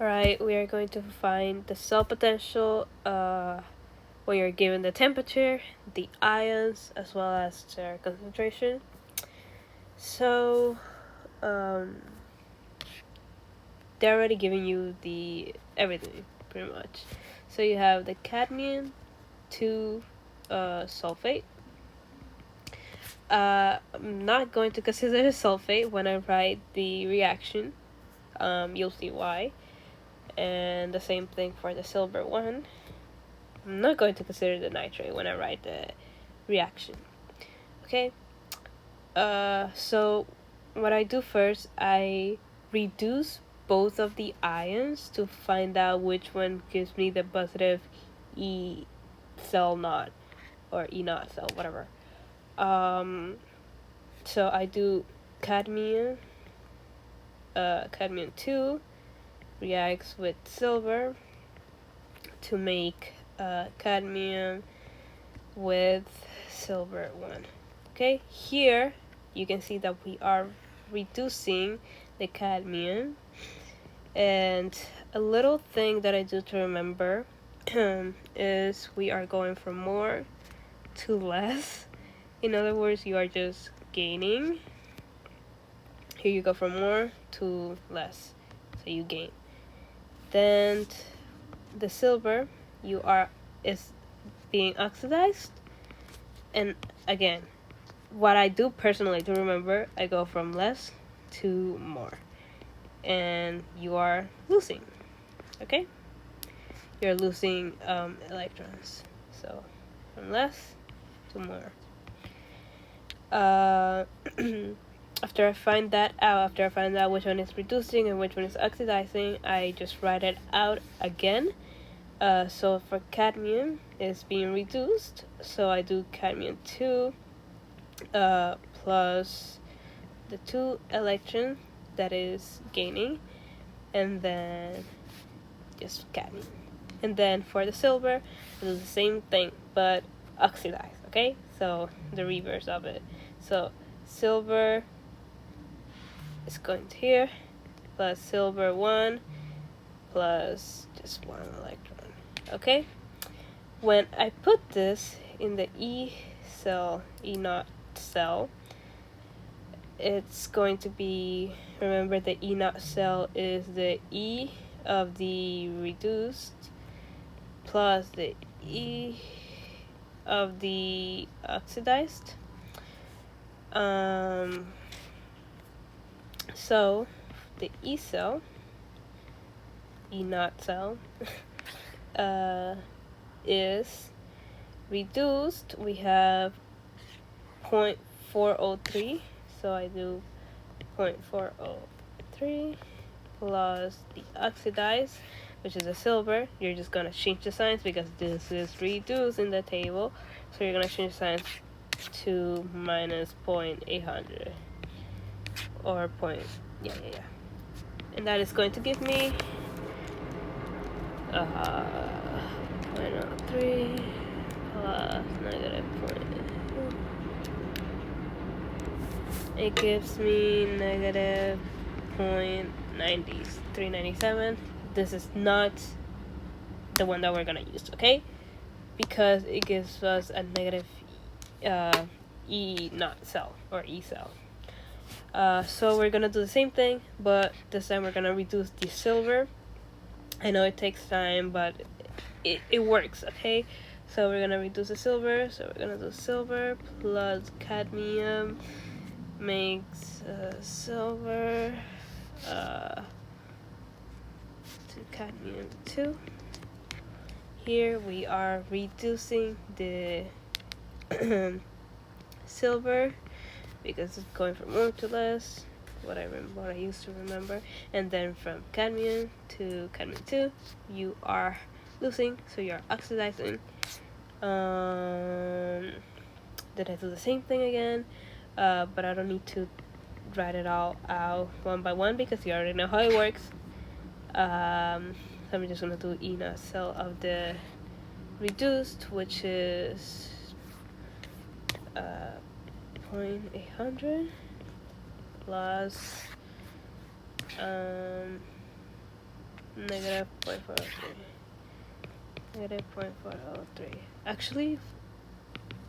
Alright, we are going to find the cell potential when you're given the temperature, the ions, as well as their concentration. So, um, they're already giving you the everything, pretty much. So you have the cadmium 2 sulfate. I'm not going to consider sulfate when I write the reaction. You'll see why. And the same thing for the silver one. I'm not going to consider the nitrate when I write the reaction. Okay? So what I do first, I reduce both of the ions to find out which one gives me the positive E cell naught or E naught cell, whatever. So I do cadmium 2 reacts with silver to make cadmium with silver 1. Okay, here you can see that we are reducing the cadmium, and a little thing that I do to remember is we are going from more to less. In other words, you are just gaining. Here you go from more to less, so you gain. Then the silver is being oxidized, and again, what I do personally to remember, I go from less to more, and you are losing. Okay, you're losing electrons, so from less to more. After I find out which one is reducing and which one is oxidizing, I just write it out again. So for cadmium, it's being reduced, so I do cadmium 2 plus the 2 electron that is gaining, and then just cadmium. And then for the silver, I do the same thing, but oxidized, okay? So the reverse of it. So silver is going to here, plus silver 1, plus just 1 electron, okay? When I put this in the E naught cell, it's going to be, remember the E naught cell is the E of the reduced plus the E of the oxidized. So the E naught cell, is reduced. We have 0.403, so I do 0.403 plus the oxidized, which is a silver. You're just gonna change the signs because this is reduced in the table, so you're gonna change the signs to minus 0.800 or and that is going to give me 0.03 plus negative 0. It gives me negative 0.9397. This is not the one that we're gonna use, okay? Because it gives us a negative E naught cell or E cell. So we're gonna do the same thing, but this time we're gonna reduce the silver. I know it takes time, but it works, okay? So we're gonna reduce the silver, so we're gonna do silver plus cadmium makes silver to cadmium 2. Here we are reducing the silver because it's going from more to less, what I used to remember, and then from cadmium to cadmium 2 you are losing, so you're oxidizing. Did I do the same thing again? But I don't need to write it all out one by one because you already know how it works. So I'm just gonna do E naught cell of the reduced, which is 0.800 plus negative 0.403. Negative 0.403. Actually,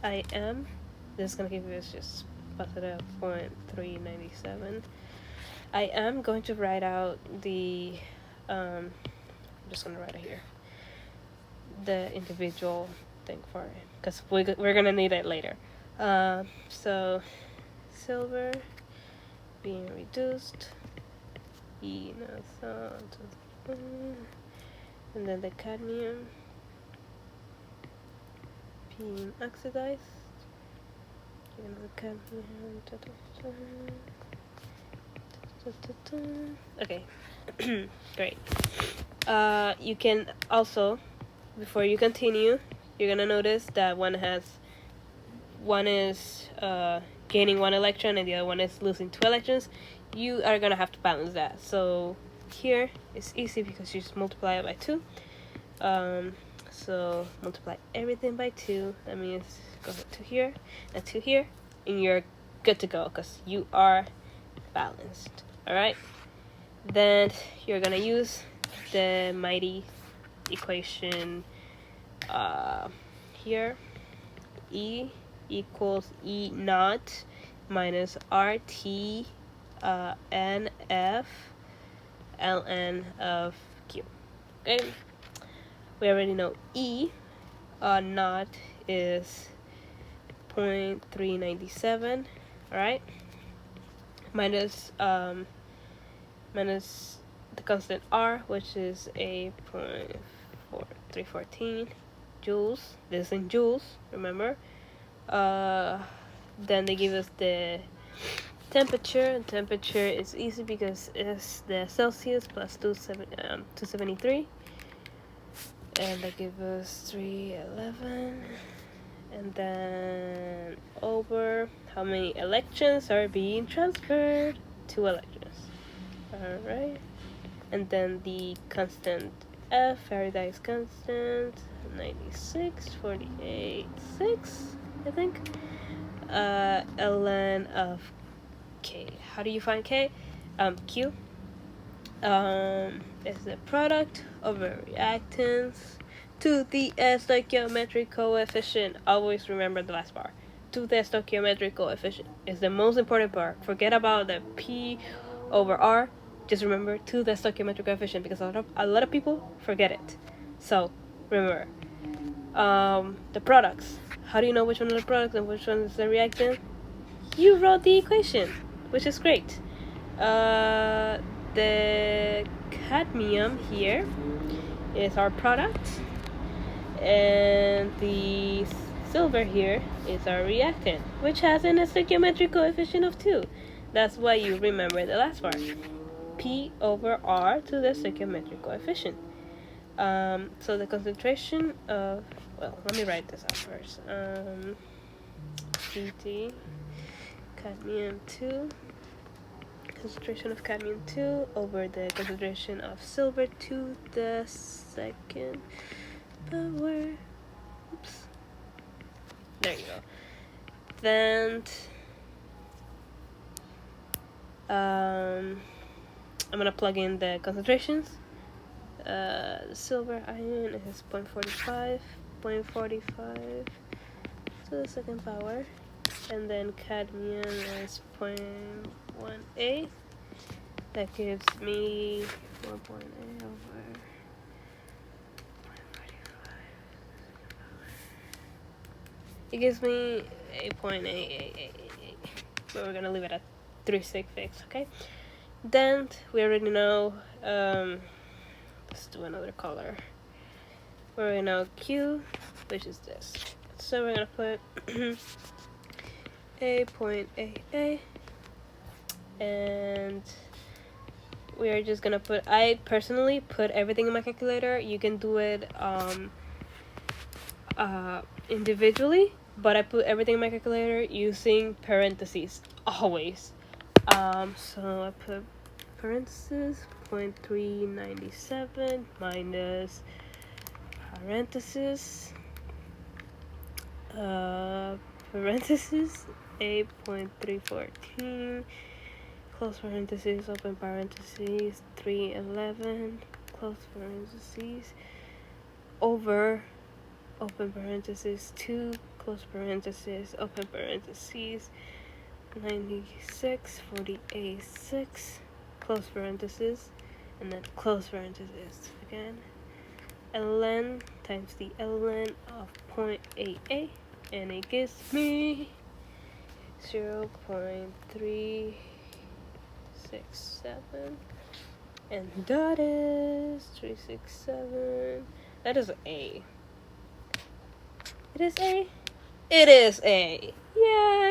this is gonna give us just positive 0.397. I am going to write out the, I'm just gonna write it here, the individual thing for it, because we're gonna need it later. So silver being reduced, and then the cadmium being oxidized, and the cadmium. Okay, great. You can also, before you continue, you're gonna notice that one is gaining 1 electron and the other one is losing 2 electrons. You are gonna have to balance that. So here it's easy because you just multiply it by 2. So multiply everything by 2. That means go to here and to here, and you're good to go because you are balanced. All right. Then you're gonna use the mighty equation here. E equals E naught minus RT NF ln of Q. Okay, we already know E naught is 0.397. All right, minus the constant R, which is a 0.4314 joules. This is in joules, remember. Then they give us the temperature. Temperature is easy because it's the Celsius plus 273, and that gives us 311. And then over how many electrons are being transferred? 2 electrons. Alright. And then the constant F, Faraday's constant, 96.48.6, I think. Ln of K. How do you find K? Q is the product over reactants to the stoichiometric coefficient. Always remember the last bar. To the stoichiometric coefficient is the most important part. Forget about the P over R. Just remember to the stoichiometric coefficient, because a lot of people forget it. So remember, the products. How do you know which one is the product and which one is the reactant? You wrote the equation, which is great. The cadmium here is our product, and the silver here is our reactant, which has a stoichiometric coefficient of 2. That's why you remember the last part. P over R to the stoichiometric coefficient. So the concentration of, well, let me write this out first. Ct cadmium 2, concentration of cadmium 2 over the concentration of silver to the second power. Oops. There you go. Then I'm gonna plug in the concentrations. The silver ion is 0.45 to the second power, and then cadmium is 0.18. That gives me 4.8 over 0.45. It gives me 8.8888, but we're gonna leave it at 366. Okay. Then we already know. Let's do another color. We already know Q, which is this. So we're gonna put 8.88, and we are just gonna put. I personally put everything in my calculator. You can do it individually, but I put everything in my calculator using parentheses always. So I put parentheses 0.397 minus parentheses parentheses 8.314 close parentheses, open parentheses, 311 close parentheses, over, open parentheses, 2, close parentheses, open parentheses, 96, 48, 6, close parentheses, and then close parentheses again. ln times the ln of 0.88, and it gives me 0.367, and that is 367. That is A. It is A? It is A. Yay!